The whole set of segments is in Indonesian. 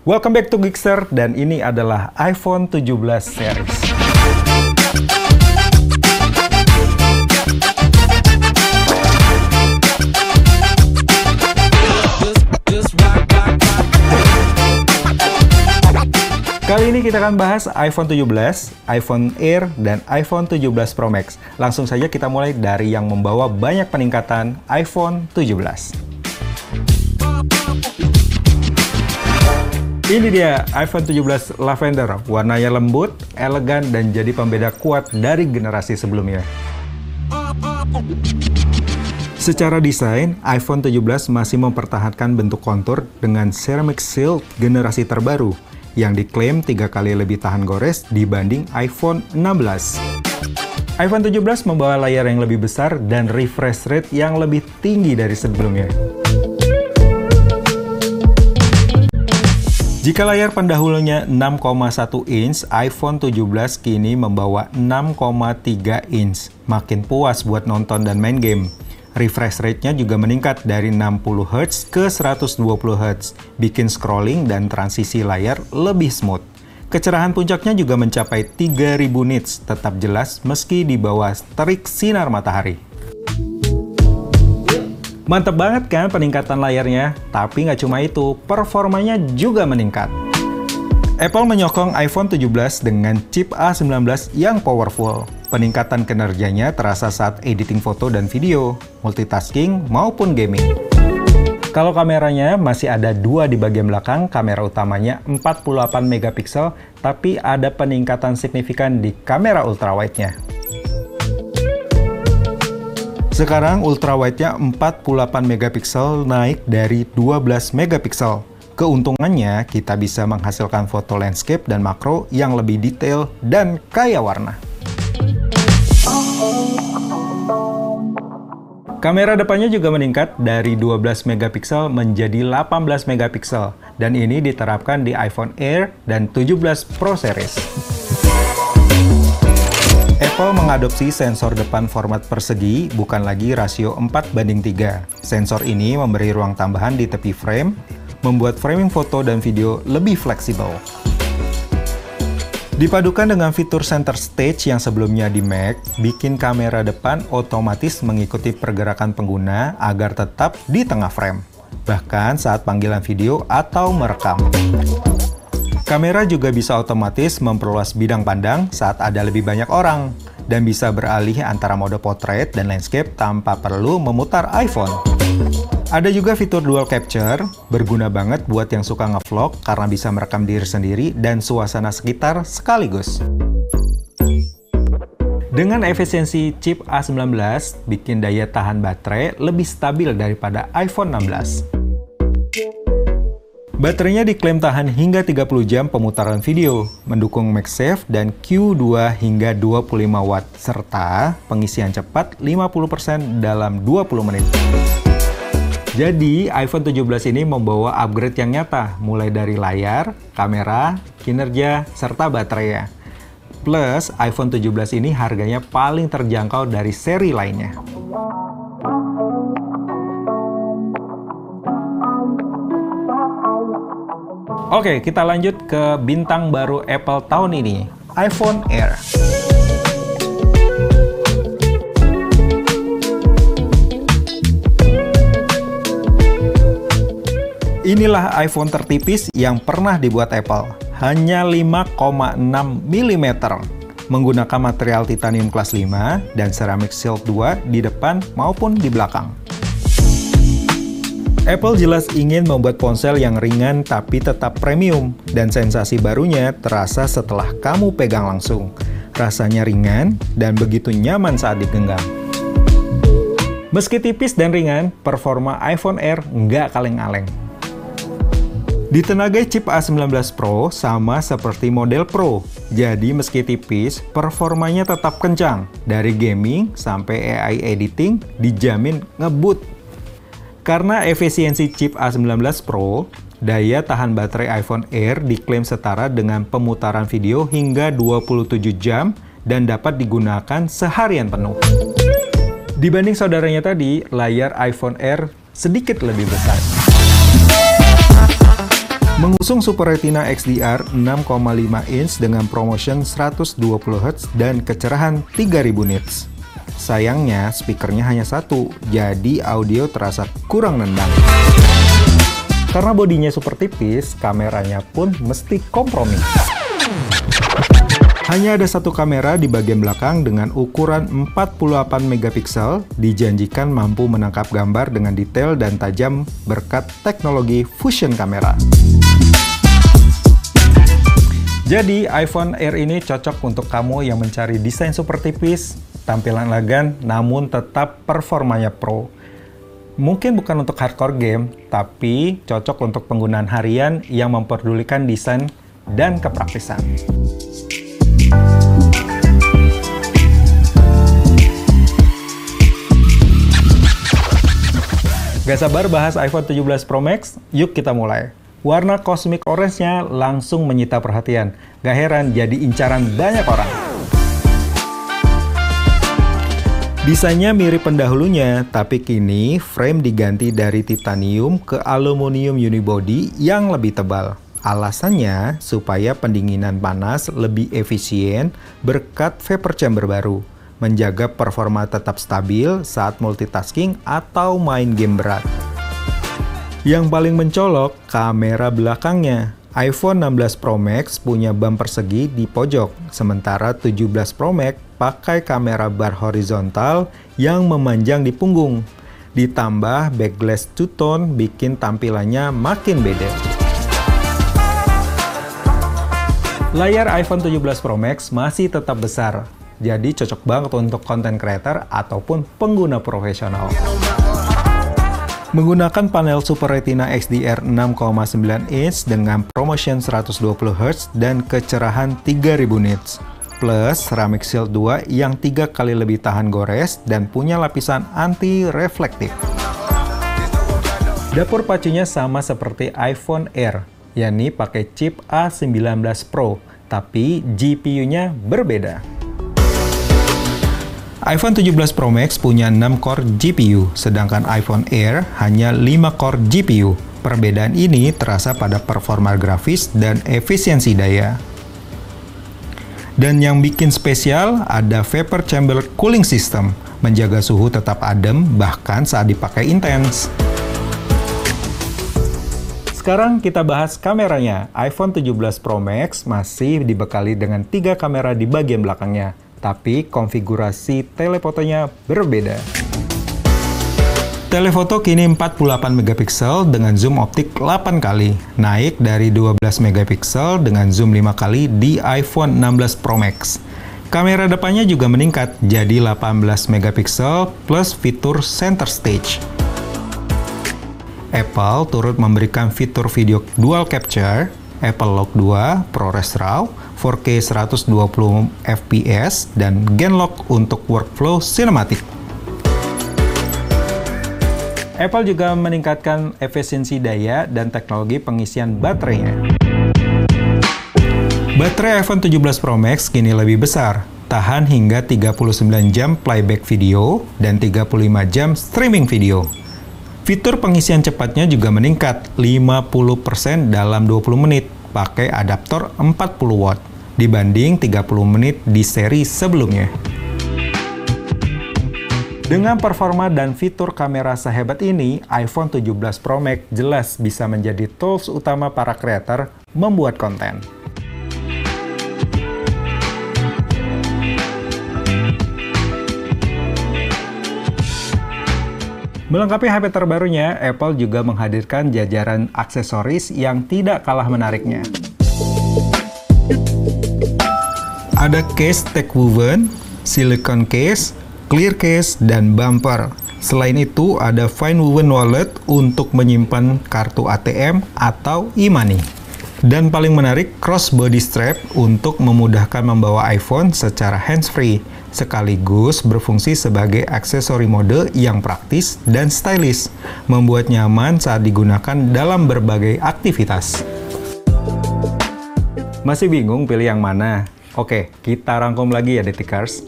Welcome back to Geekster, dan ini adalah iPhone 17 series. Kali ini kita akan bahas iPhone 17, iPhone Air, dan iPhone 17 Pro Max. Langsung saja kita mulai dari yang membawa banyak peningkatan, iPhone 17. Ini dia iPhone 17 Lavender, warnanya lembut, elegan, dan jadi pembeda kuat dari generasi sebelumnya. Secara desain, iPhone 17 masih mempertahankan bentuk kontur dengan ceramic shield generasi terbaru, yang diklaim 3 kali lebih tahan gores dibanding iPhone 16. iPhone 17 membawa layar yang lebih besar dan refresh rate yang lebih tinggi dari sebelumnya. Jika layar pendahulunya 6,1 inch, iPhone 17 kini membawa 6,3 inch. Makin puas buat nonton dan main game. Refresh rate-nya juga meningkat dari 60 Hz ke 120 Hz, bikin scrolling dan transisi layar lebih smooth. Kecerahan puncaknya juga mencapai 3000 nits, tetap jelas meski di bawah terik sinar matahari. Mantap banget kan peningkatan layarnya? Tapi nggak cuma itu, performanya juga meningkat. Apple menyokong iPhone 17 dengan chip A19 yang powerful. Peningkatan kinerjanya terasa saat editing foto dan video, multitasking, maupun gaming. Kalau kameranya masih ada 2 di bagian belakang, kamera utamanya 48 megapiksel, tapi ada peningkatan signifikan di kamera ultrawide-nya. Sekarang ultrawide-nya 48 megapiksel naik dari 12 megapiksel. Keuntungannya, kita bisa menghasilkan foto landscape dan makro yang lebih detail dan kaya warna. Kamera depannya juga meningkat dari 12 megapiksel menjadi 18 megapiksel, dan ini diterapkan di iPhone Air dan 17 Pro Series. Apple mengadopsi sensor depan format persegi, bukan lagi rasio 4:3. Sensor ini memberi ruang tambahan di tepi frame, membuat framing foto dan video lebih fleksibel. Dipadukan dengan fitur center stage yang sebelumnya di Mac, bikin kamera depan otomatis mengikuti pergerakan pengguna agar tetap di tengah frame, bahkan saat panggilan video atau merekam. Kamera juga bisa otomatis memperluas bidang pandang saat ada lebih banyak orang, dan bisa beralih antara mode portrait dan landscape tanpa perlu memutar iPhone. Ada juga fitur dual capture, berguna banget buat yang suka ngevlog karena bisa merekam diri sendiri dan suasana sekitar sekaligus. Dengan efisiensi chip A19, bikin daya tahan baterai lebih stabil daripada iPhone 16. Baterainya diklaim tahan hingga 30 jam pemutaran video, mendukung MagSafe dan Q2 hingga 25 watt, serta pengisian cepat 50% dalam 20 menit. Jadi, iPhone 17 ini membawa upgrade yang nyata, mulai dari layar, kamera, kinerja, serta baterai. Plus, iPhone 17 ini harganya paling terjangkau dari seri lainnya. Oke, kita lanjut ke bintang baru Apple tahun ini, iPhone Air. Inilah iPhone tertipis yang pernah dibuat Apple, hanya 5,6 mm, menggunakan material titanium kelas 5 dan ceramic shield 2 di depan maupun di belakang. Apple jelas ingin membuat ponsel yang ringan tapi tetap premium, dan sensasi barunya terasa setelah kamu pegang langsung. Rasanya ringan dan begitu nyaman saat digenggam. Meski tipis dan ringan, performa iPhone Air nggak kaleng-kaleng. Ditenagai chip A19 Pro sama seperti model Pro, jadi meski tipis, performanya tetap kencang. Dari gaming sampai AI editing dijamin ngebut. Karena efisiensi chip A19 Pro, daya tahan baterai iPhone Air diklaim setara dengan pemutaran video hingga 27 jam dan dapat digunakan seharian penuh. Dibanding saudaranya tadi, layar iPhone Air sedikit lebih besar. Mengusung Super Retina XDR 6,5 inch dengan ProMotion 120Hz dan kecerahan 3000 nits. Sayangnya, speakernya hanya satu, jadi audio terasa kurang nendang. Karena bodinya super tipis, kameranya pun mesti kompromi. Hanya ada satu kamera di bagian belakang dengan ukuran 48 megapiksel, dijanjikan mampu menangkap gambar dengan detail dan tajam berkat teknologi fusion kamera. Jadi, iPhone Air ini cocok untuk kamu yang mencari desain super tipis, tampilan elegan, namun tetap performanya pro. Mungkin bukan untuk hardcore game, tapi cocok untuk penggunaan harian yang memperdulikan desain dan kepraktisan. Gak sabar bahas iPhone 17 Pro Max? Yuk kita mulai. Warna cosmic orange-nya langsung menyita perhatian. Gak heran jadi incaran banyak orang. Desainnya mirip pendahulunya, tapi kini frame diganti dari titanium ke aluminium unibody yang lebih tebal. Alasannya supaya pendinginan panas lebih efisien berkat vapor chamber baru, menjaga performa tetap stabil saat multitasking atau main game berat. Yang paling mencolok, kamera belakangnya. iPhone 16 Pro Max punya bumper persegi di pojok, sementara 17 Pro Max pakai kamera bar horizontal yang memanjang di punggung. Ditambah backglass two-tone bikin tampilannya makin beda. Layar iPhone 17 Pro Max masih tetap besar, jadi cocok banget untuk content creator ataupun pengguna profesional. Menggunakan panel Super Retina XDR 6,9 inch dengan ProMotion 120Hz dan kecerahan 3000 nits, plus Ceramic Shield 2 yang 3 kali lebih tahan gores dan punya lapisan anti-reflektif. Dapur pacunya sama seperti iPhone Air, yakni pakai chip A19 Pro, tapi GPU-nya berbeda. iPhone 17 Pro Max punya 6 core GPU, sedangkan iPhone Air hanya 5 core GPU. Perbedaan ini terasa pada performa grafis dan efisiensi daya. Dan yang bikin spesial, ada vapor chamber cooling system, menjaga suhu tetap adem bahkan saat dipakai intens. Sekarang kita bahas kameranya. iPhone 17 Pro Max masih dibekali dengan 3 kamera di bagian belakangnya, tapi konfigurasi telefotonya berbeda. Telefoto kini 48 megapiksel dengan zoom optik 8 kali, naik dari 12 megapiksel dengan zoom 5 kali di iPhone 16 Pro Max. Kamera depannya juga meningkat jadi 18 megapiksel plus fitur center stage. Apple turut memberikan fitur video dual capture, Apple Lock 2, ProRes RAW, 4K 120 fps, dan Genlock untuk workflow sinematik. Apple juga meningkatkan efisiensi daya dan teknologi pengisian baterainya. Baterai iPhone 17 Pro Max kini lebih besar, tahan hingga 39 jam playback video dan 35 jam streaming video. Fitur pengisian cepatnya juga meningkat 50% dalam 20 menit, pakai adaptor 40 watt, dibanding 30 menit di seri sebelumnya. Dengan performa dan fitur kamera sehebat ini, iPhone 17 Pro Max jelas bisa menjadi tools utama para kreator membuat konten. Melengkapi HP terbarunya, Apple juga menghadirkan jajaran aksesoris yang tidak kalah menariknya. Ada case tech woven, silicone case, clear case, dan bumper. Selain itu, ada fine woven wallet untuk menyimpan kartu ATM atau e-money. Dan paling menarik, crossbody strap untuk memudahkan membawa iPhone secara hands-free, sekaligus berfungsi sebagai aksesori mode yang praktis dan stylish, membuat nyaman saat digunakan dalam berbagai aktivitas. Masih bingung pilih yang mana? Oke, kita rangkum lagi ya Detikers.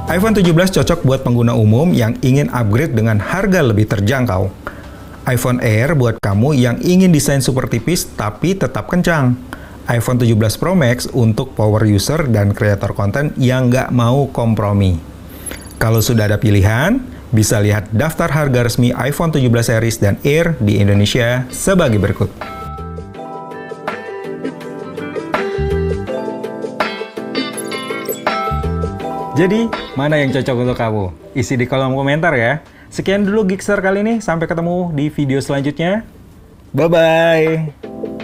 iPhone 17 cocok buat pengguna umum yang ingin upgrade dengan harga lebih terjangkau. iPhone Air buat kamu yang ingin desain super tipis tapi tetap kencang. iPhone 17 Pro Max untuk power user dan kreator konten yang nggak mau kompromi. Kalau sudah ada pilihan, bisa lihat daftar harga resmi iPhone 17 series dan Air di Indonesia sebagai berikut. Jadi, mana yang cocok untuk kamu? Isi di kolom komentar ya. Sekian dulu Geekster kali ini, sampai ketemu di video selanjutnya. Bye-bye!